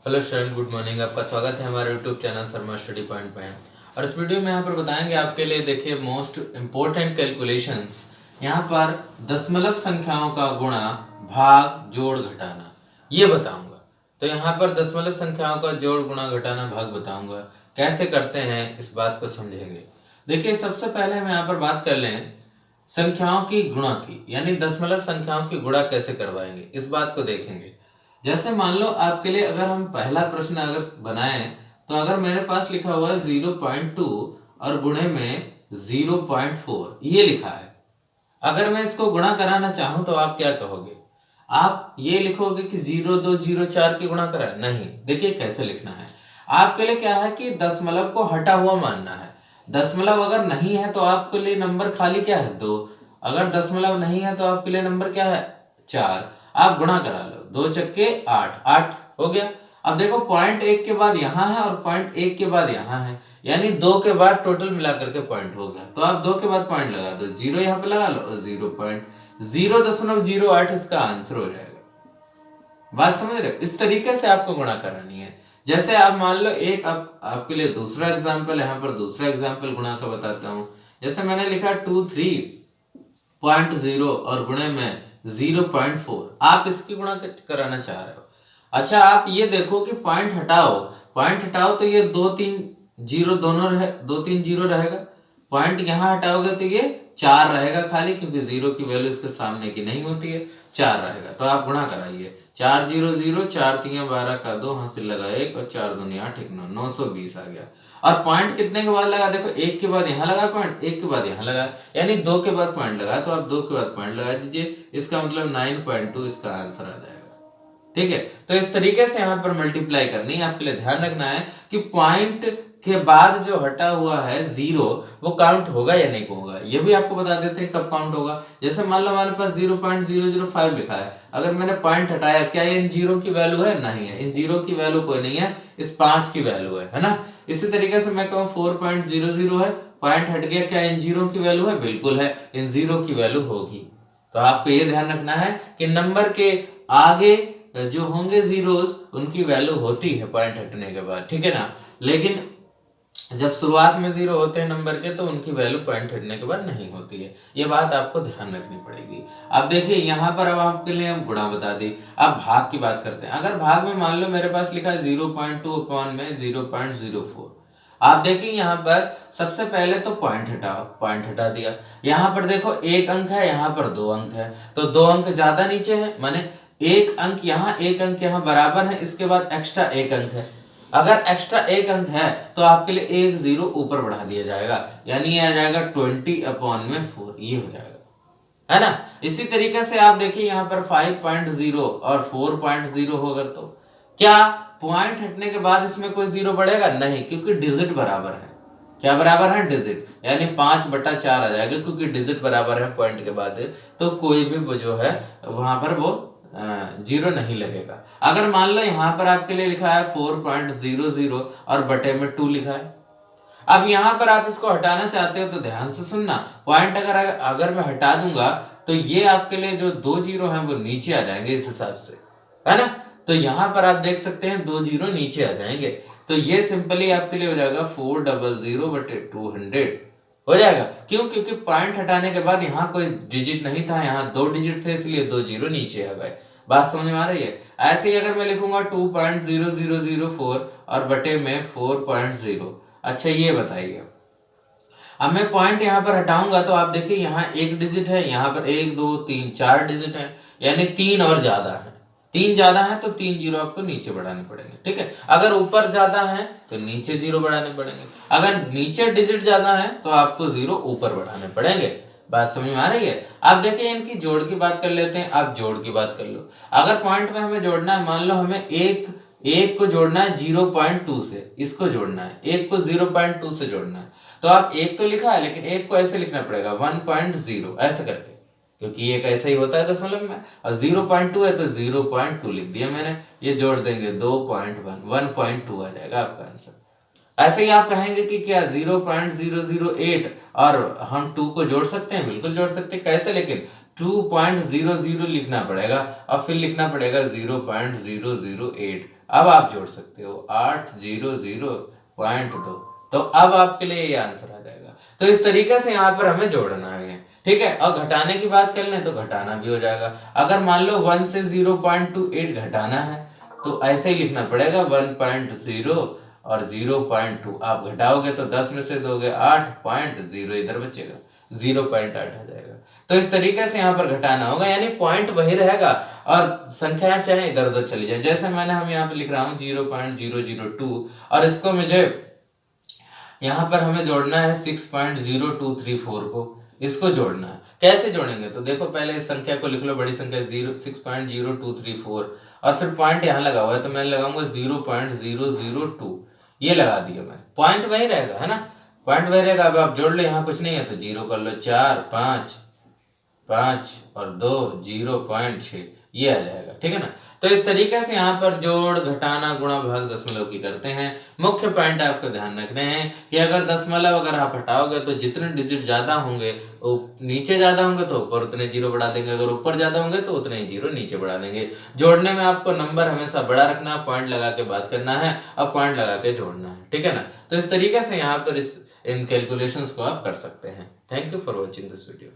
Hello student, good morning. आपका स्वागत है हमारे YouTube channel Sharma study point में। और इस वीडियो में यहाँ पर बताएंगे आपके लिए, देखिए मोस्ट इम्पोर्टेंट कैलकुलेशंस। यहाँ पर दशमलव संख्याओं का गुणा भाग जोड़ घटाना ये बताऊंगा। तो यहाँ पर दशमलव संख्याओं का जोड़ गुणा घटाना भाग बताऊंगा, कैसे करते हैं इस बात को समझेंगे। देखिए सबसे पहले हम यहाँ पर बात कर लें संख्याओं की गुणा की, यानी दशमलव संख्याओं की गुणा कैसे करवाएंगे इस बात को देखेंगे। जैसे मान लो आपके लिए अगर हम पहला प्रश्न अगर बनाएं, तो अगर मेरे पास लिखा हुआ है 0.2 और गुणे में 0.4 ये लिखा है। अगर मैं इसको गुणा कराना चाहूं तो आप क्या कहोगे? आप ये लिखोगे कि 0.204 की गुणा करा? नहीं, देखिए कैसे लिखना है। आपके लिए क्या है कि दशमलव को हटा हुआ मानना है। दशमलव अगर नहीं है तो आपके लिए नंबर खाली क्या है? 2। अगर दशमलव नहीं है तो आपके लिए नंबर क्या है? 4। आप गुणा करा लो, 2 चक्के 8, 8 हो गया। अब देखो पॉइंट 1 के बाद यहाँ है और पॉइंट 1 के बाद यहाँ है, यानी 2 के बाद टोटल मिलाकर के पॉइंट हो गया। तो आप 2 के बाद पॉइंट लगा दो, 0 यहाँ पे लगा लो और 0.08 इसका आंसर हो जाएगा। बात समझ रहे हो? इस तरीके से आपको गुणा करानी है। जैसे आप मान लो एक आपके लिए दूसरा एग्जाम्पल, यहाँ पर दूसरा एग्जाम्पल गुणा का बताता हूँ। जैसे मैंने लिखा 23.0 और गुणे में 0.4, आप इसकी गुणा कराना चाह रहे हो। अच्छा आप ये देखो कि पॉइंट हटाओ तो ये 2-3 जीरो दोनों रहे, 2-3 जीरो रहेगा। पॉइंट यहाँ हटाओगे तो ये 4 रहेगा खाली, क्योंकि 0 की वैल्यू इसके सामने की नहीं होती है, 4 रहेगा। तो आप गुणा कराइए, 4 0 0, 4 3 12 का 2, हासिल लगा 1 और 4 2 8 1 9, 920 आ गया। और पॉइंट कितने के बाद लगा? देखो 1 के बाद यहाँ लगा पॉइंट, 1 के बाद यहाँ लगा, यानी 2 के बाद पॉइंट लगा, तो आप 2 के बाद पॉइंट लगा दीजिए। इसका मतलब 9.2 इसका आंसर आ जाएगा। ठीक है, तो इस तरीके से यहाँ पर मल्टीप्लाई करनी है। आपके लिए ध्यान रखना है कि पॉइंट के बाद जो हटा हुआ है 0 वो काउंट होगा या नहीं होगा, ये भी आपको बता देते हैं कब काउंट होगा। जैसे मान लो हमारे पास 0.005 लिखा है, अगर मैंने पॉइंट हटाया, क्या ये इन जीरो की वैल्यू है? नहीं है, इन जीरो की वैल्यू कोई नहीं है, इस 5 की वैल्यू है ना। इसी तरीके से मैं कहूँ 4.00 है, पॉइंट हट गया, क्या इन जीरो की वैल्यू है? बिल्कुल है, इन जीरो की वैल्यू होगी। तो आपको ये ध्यान रखना है कि नंबर के आगे जो होंगे जीरोस उनकी वैल्यू होती है पॉइंट हटने के बाद, ठीक है ना। लेकिन जब शुरुआत में 0 होते हैं नंबर के, तो उनकी वैल्यू पॉइंट हटने के बाद नहीं होती है। ये बात आपको ध्यान रखनी पड़ेगी। अब देखिए यहाँ पर अब आपके लिए हम गुणा बता दी। अब भाग की बात करते हैं। अगर भाग में मान लो मेरे पास लिखा है 0.2 अपॉन में 0.04, आप देखिए यहाँ पर सबसे पहले तो पॉइंट हटाओ, पॉइंट हटा दिया। यहाँ पर देखो एक अंक है, यहाँ पर 2 अंक है, तो 2 अंक ज्यादा नीचे है, माने एक अंक यहाँ एक अंक यहाँ बराबर है, इसके बाद एक्स्ट्रा एक अंक है। अगर एक्स्ट्रा एक अंक है तो आपके लिए एक 0 ऊपर बढ़ा दिया जाएगा, यानी ये आ जाएगा 20 अपॉन में 4, ये हो जाएगा, है ना। इसी तरीके से आप देखिए यहाँ पर 5.0 और 4.0 होगा, तो क्या पॉइंट हटने के बाद इसमें कोई 0 बढ़ेगा? नहीं, क्योंकि डिजिट बराबर है। क्या बराबर है? डिजिट, यानी 5/4 आ जाएगा, क्योंकि डिजिट बराबर है पॉइंट के बाद, तो कोई भी वो जो है वहां पर वो 0 नहीं लगेगा। अगर मान लो यहाँ पर आपके लिए लिखा है 4.00 और बटे में 2 लिखा है, अब यहाँ पर आप इसको हटाना चाहते हो तो ध्यान से सुनना। पॉइंट अगर मैं हटा दूंगा तो ये आपके लिए जो 2 जीरो हैं वो नीचे आ जाएंगे इस हिसाब से, है ना। तो यहाँ पर आप देख सकते हैं 2 जीरो नीचे आ जाएंगे, तो ये सिंपली आपके लिए हो जाएगा 400/200 हो जाएगा। क्यों? क्योंकि पॉइंट हटाने के बाद यहाँ कोई डिजिट नहीं था, यहाँ 2 डिजिट थे, इसलिए 2 जीरो नीचे आ गए। बात समझ में आ रही है? ऐसे ही अगर मैं लिखूंगा 2.0004 और बटे में 4.0, अच्छा ये बताइए, अब मैं पॉइंट यहाँ पर हटाऊंगा तो आप देखिए यहाँ एक डिजिट है, यहाँ पर 1 2 3 4 डिजिट है, यानी 3 और ज्यादा है। 3 ज्यादा है तो 3 जीरो आपको नीचे बढ़ाने पड़ेंगे, ठीक है। अगर ऊपर ज्यादा है तो नीचे 0 बढ़ाने पड़ेंगे, अगर नीचे डिजिट ज्यादा है तो आपको 0 ऊपर बढ़ाने पड़ेंगे। बात समझ में आ रही है? आप देखिए इनकी जोड़ की बात कर लेते हैं। आप जोड़ की बात कर लो। अगर पॉइंट में हमें जोड़ना है, मान लो हमें एक को जोड़ना है 0.2 से, इसको जोड़ना है, एक को 0.2 से जोड़ना है, तो आप एक तो लिखा है, लेकिन एक को ऐसे लिखना पड़ेगा 1.0 ऐसे करके, क्योंकि एक ऐसा ही होता है दशमलव में, और 0.2 है तो 0.2 लिख दिया मैंने। ये जोड़ देंगे 2.1, 1.2 आ जाएगा आपका आंसर। ऐसे ही आप कहेंगे कि क्या 0.008 और हम 2 को जोड़ सकते हैं? बिल्कुल जोड़ सकते हैं। कैसे? लेकिन 2.00 लिखना पड़ेगा और फिर लिखना पड़ेगा 0.008। अब आप जोड़ सकते हो 800.2। तो अब आपके लिए ये आंसर आ जाएगा। तो इस तरीके से यहाँ पर हमें जोड़ना है, ठीक है। और घटाने की बात कर लें तो घटाना भी हो जाएगा। अगर मान लो 1 से 0.28 घटाना है तो ऐसे ही लिखना पड़ेगा 1.0 और 0.2। आप घटाओगे तो 10 में से दोगे 8.0, इधर बचेगा 0.8 आ जाएगा। तो इस तरीके से यहाँ पर घटाना होगा, यानी पॉइंट वही रहेगा और संख्या चाहे इधर उधर चली जाए। जैसे हम यहाँ पे लिख रहा हूँ 0.002 और इसको मुझे यहाँ पर हमें जोड़ना है 6.0234 को, इसको जोड़ना है। कैसे जोड़ेंगे तो देखो, पहले इस संख्या को लिख लो, बड़ी संख्या 6.0234 और फिर पॉइंट यहाँ लगा हुआ है तो मैं लगाऊंगा 0.002। ये लगा दिया मैंने, पॉइंट वही रहेगा, है ना, पॉइंट वही रहेगा। अब आप जोड़ लो, यहाँ कुछ नहीं है तो जीरो कर लो, 4 5 5 और 2 0.6, ये आ जाएगा, ठीक है ना। तो इस तरीके से यहाँ पर जोड़, घटाना, गुणा, भाग दशमलव की करते हैं। मुख्य पॉइंट आपको ध्यान रखने हैं कि अगर दशमलव अगर आप हटाओगे तो जितने डिजिट ज्यादा होंगे, नीचे ज्यादा होंगे तो ऊपर उतने जीरो बढ़ा देंगे, अगर ऊपर ज्यादा होंगे तो उतने ही जीरो नीचे बढ़ा देंगे। जोड़ने में आपको नंबर हमेशा बड़ा रखना, पॉइंट लगा के बात करना है और पॉइंट लगा के जोड़ना है, ठीक है ना। तो इस तरीके से यहाँ पर इन कैलकुलेशंस को आप कर सकते हैं। Thank you for watching this video.